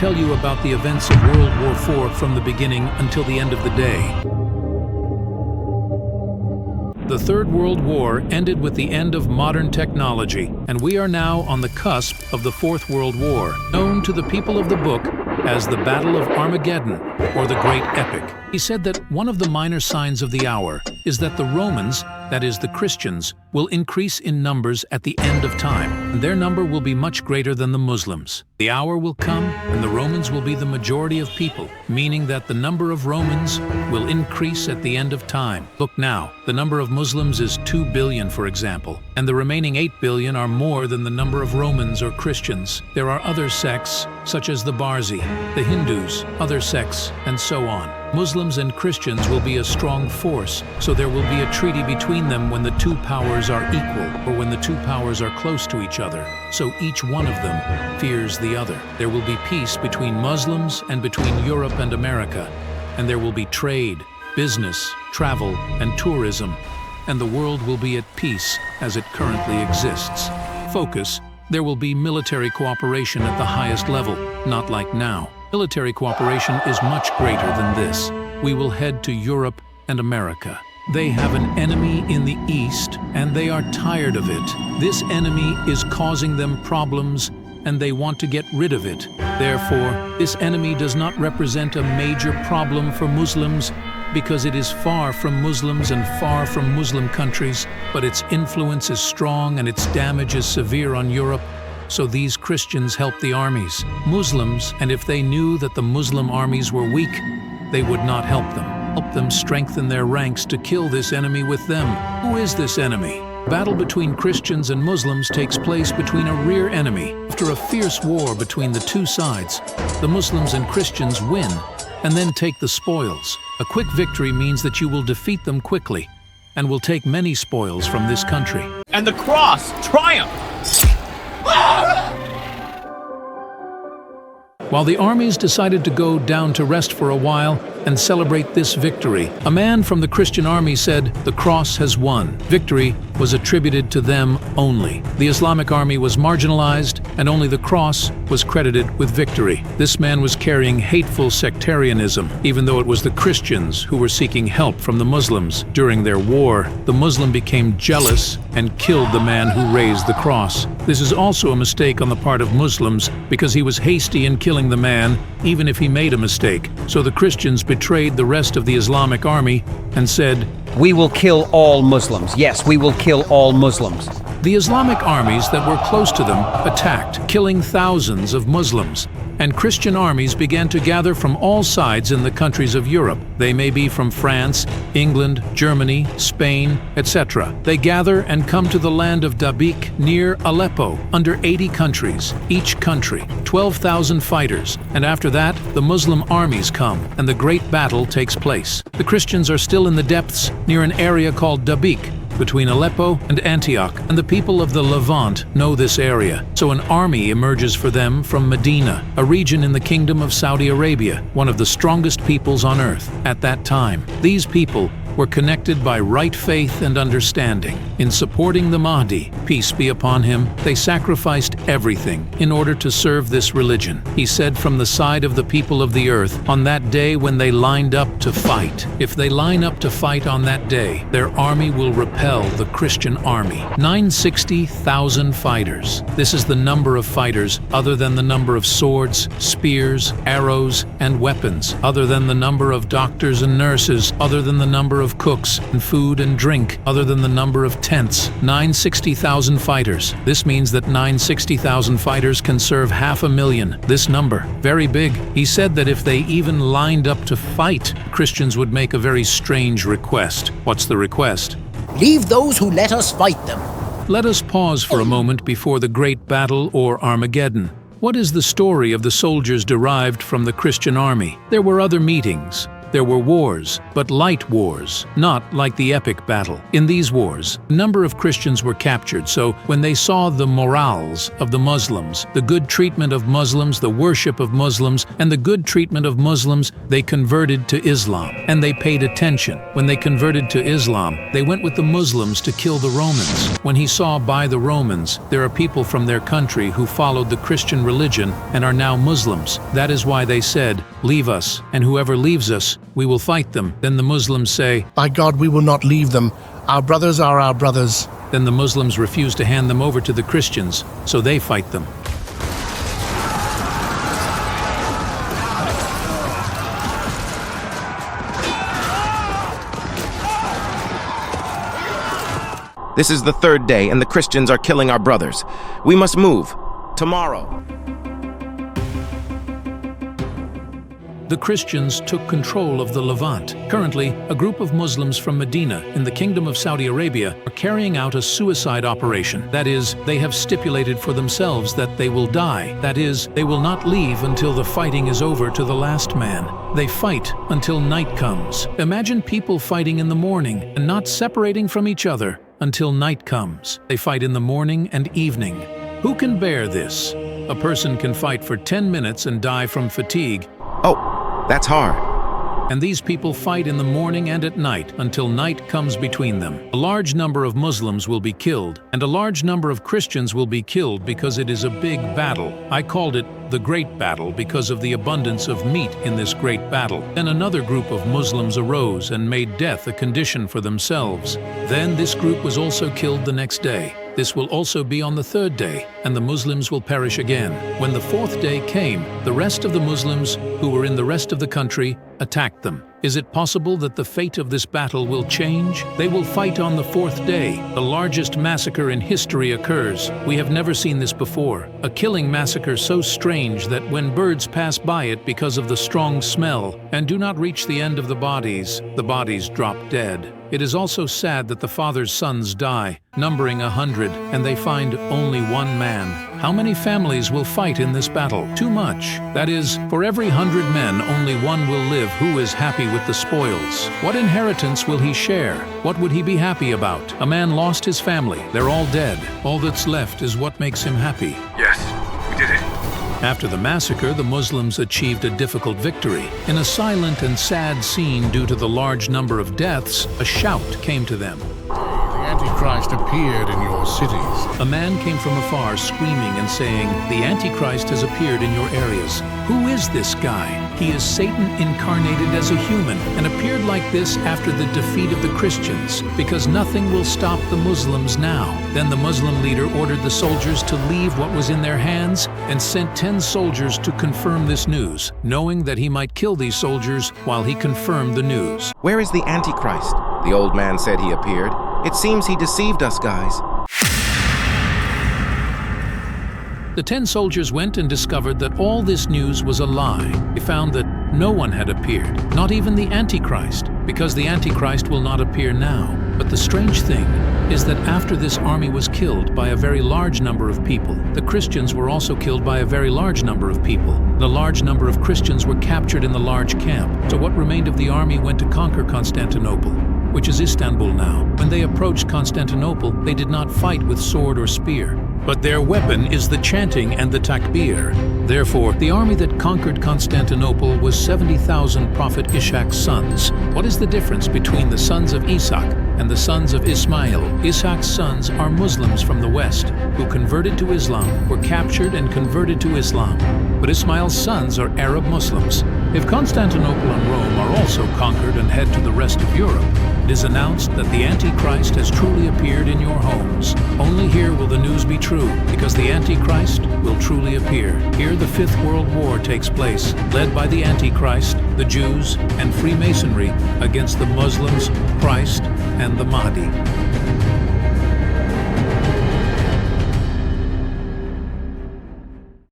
tell you about the events of World War IV from the beginning until the end of the day. The Third World War ended with the end of modern technology, and we are now on the cusp of the Fourth World War, known to the people of the book as the Battle of Armageddon, or the Great Epic. He said that one of the minor signs of the hour is that the Romans, that is the Christians, will increase in numbers at the end of time, and their number will be much greater than the Muslims. The hour will come, and the Romans will be the majority of people, meaning that the number of Romans will increase at the end of time. Look now, the number of Muslims is 2 billion, for example, and the remaining 8 billion are more than the number of Romans or Christians. There are other sects, such as the Barzi, the Hindus, other sects, and so on. Muslims and Christians will be a strong force, so there will be a treaty between them when the two powers are equal, or when the two powers are close to each other, so each one of them fears the other. There will be peace between Muslims and between Europe and America, and there will be trade, business, travel, and tourism, and the world will be at peace as it currently exists. Focus: there will be military cooperation at the highest level, not like now. Military cooperation is much greater than this. We will head to Europe and America. They have an enemy in the East, and they are tired of it. This enemy is causing them problems, and they want to get rid of it. Therefore, this enemy does not represent a major problem for Muslims, because it is far from Muslims and far from Muslim countries, but its influence is strong and its damage is severe on Europe. So these Christians help the armies, Muslims, and if they knew that the Muslim armies were weak, they would not help them strengthen their ranks to kill this enemy with them. Who is this enemy? Battle between Christians and Muslims takes place between a rear enemy. After a fierce war between the two sides, the Muslims and Christians win and then take the spoils. A quick victory means that you will defeat them quickly and will take many spoils from this country. And the cross triumphed! While the armies decided to go down to rest for a while and celebrate this victory, a man from the Christian army said, "The cross has won." Victory was attributed to them only. The Islamic army was marginalized, and only the cross was credited with victory. This man was carrying hateful sectarianism, even though it was the Christians who were seeking help from the Muslims. During their war, the Muslim became jealous and killed the man who raised the cross. This is also a mistake on the part of Muslims, because he was hasty in killing the man, even if he made a mistake. So the Christians betrayed the rest of the Islamic army and said, "We will kill all Muslims. Yes, we will kill all Muslims." The Islamic armies that were close to them attacked, killing thousands of Muslims. And Christian armies began to gather from all sides in the countries of Europe. They may be from France, England, Germany, Spain, etc. They gather and come to the land of Dabiq near Aleppo, under 80 countries, each country, 12,000 fighters. And after that, the Muslim armies come, and the great battle takes place. The Christians are still in the depths near an area called Dabiq, between Aleppo and Antioch, and the people of the Levant know this area. So an army emerges for them from Medina, a region in the Kingdom of Saudi Arabia, one of the strongest peoples on earth at that time. These people were connected by right faith and understanding. In supporting the Mahdi, peace be upon him, they sacrificed everything in order to serve this religion. He said from the side of the people of the earth, on that day when they lined up to fight, if they line up to fight on that day, their army will repel the Christian army. 960,000 fighters. This is the number of fighters other than the number of swords, spears, arrows, and weapons, other than the number of doctors and nurses, other than the number of cooks and food and drink, other than the number of tents. 960,000 fighters. This means that 960,000 fighters can serve 500,000. This number, very big. He said that if they even lined up to fight, Christians would make a very strange request. What's the request? Leave those who let us fight them. Let us pause for a moment before the great battle or Armageddon. What is the story of the soldiers derived from the Christian army? There were other meetings. There were wars, but light wars, not like the epic battle. In these wars, a number of Christians were captured, so when they saw the morals of the Muslims, the good treatment of Muslims, the worship of Muslims, and the good treatment of Muslims, they converted to Islam. And they paid attention. When they converted to Islam, they went with the Muslims to kill the Romans. When he saw by the Romans, there are people from their country who followed the Christian religion and are now Muslims. That is why they said, "Leave us, and whoever leaves us, we will fight them." Then the Muslims say, By God, we will not leave them. Our brothers are our brothers. then the Muslims refuse to hand them over to the Christians, so they fight them. This is the third day, and the Christians are killing our brothers. We must move. Tomorrow. The Christians took control of the Levant. Currently, a group of Muslims from Medina in the Kingdom of Saudi Arabia are carrying out a suicide operation. That is, they have stipulated for themselves that they will die. That is, they will not leave until the fighting is over to the last man. They fight until night comes. Imagine people fighting in the morning and not separating from each other until night comes. They fight in the morning and evening. Who can bear this? A person can fight for 10 minutes and die from fatigue. Oh, that's hard. And these people fight in the morning and at night until night comes between them. A large number of Muslims will be killed, and a large number of Christians will be killed because it is a big battle. I called it the Great Battle because of the abundance of meat in this great battle. Then another group of Muslims arose and made death a condition for themselves. Then this group was also killed the next day. This will also be on the third day, and the Muslims will perish again. When the fourth day came, the rest of the Muslims who were in the rest of the country attacked them. Is it possible that the fate of this battle will change? They will fight on the fourth day. The largest massacre in history occurs. We have never seen this before. A killing massacre so strange that when birds pass by it because of the strong smell and do not reach the end of the bodies drop dead. It is also sad that the father's sons die, numbering 100, and they find only one man. How many families will fight in this battle? Too much. That is, for every 100 men, only one will live who is happy with the spoils. What inheritance will he share? What would he be happy about? A man lost his family. They're all dead. All that's left is what makes him happy. Yes, we did it. After the massacre, the Muslims achieved a difficult victory. In a silent and sad scene due to the large number of deaths, a shout came to them. The Antichrist appeared in your cities. A man came from afar screaming and saying, "The Antichrist has appeared in your areas." Who is this guy? He is Satan incarnated as a human and appeared like this after the defeat of the Christians, because nothing will stop the Muslims now. Then the Muslim leader ordered the soldiers to leave what was in their hands and sent 10 soldiers to confirm this news, knowing that he might kill these soldiers while he confirmed the news. Where is the Antichrist? The old man said he appeared. It seems he deceived us, guys. The 10 soldiers went and discovered that all this news was a lie. They found that no one had appeared, not even the Antichrist, because the Antichrist will not appear now. But the strange thing is that after this army was killed by a very large number of people, the Christians were also killed by a very large number of people. The large number of Christians were captured in the large camp. So what remained of the army went to conquer Constantinople, which is Istanbul now. When they approached Constantinople, they did not fight with sword or spear, but their weapon is the chanting and the takbir. Therefore, the army that conquered Constantinople was 70,000 Prophet Ishak's sons. What is the difference between the sons of Ishak and the sons of Ismail? Ishak's sons are Muslims from the west who converted to Islam, were captured and converted to Islam. But Ismail's sons are Arab Muslims. If Constantinople and Rome are also conquered and head to the rest of Europe, it is announced that the Antichrist has truly appeared in your homes. Only here will the news be true, because the Antichrist will truly appear. Here the Fifth World War takes place, led by the Antichrist, the Jews, and Freemasonry against the Muslims, Christ, and the Mahdi.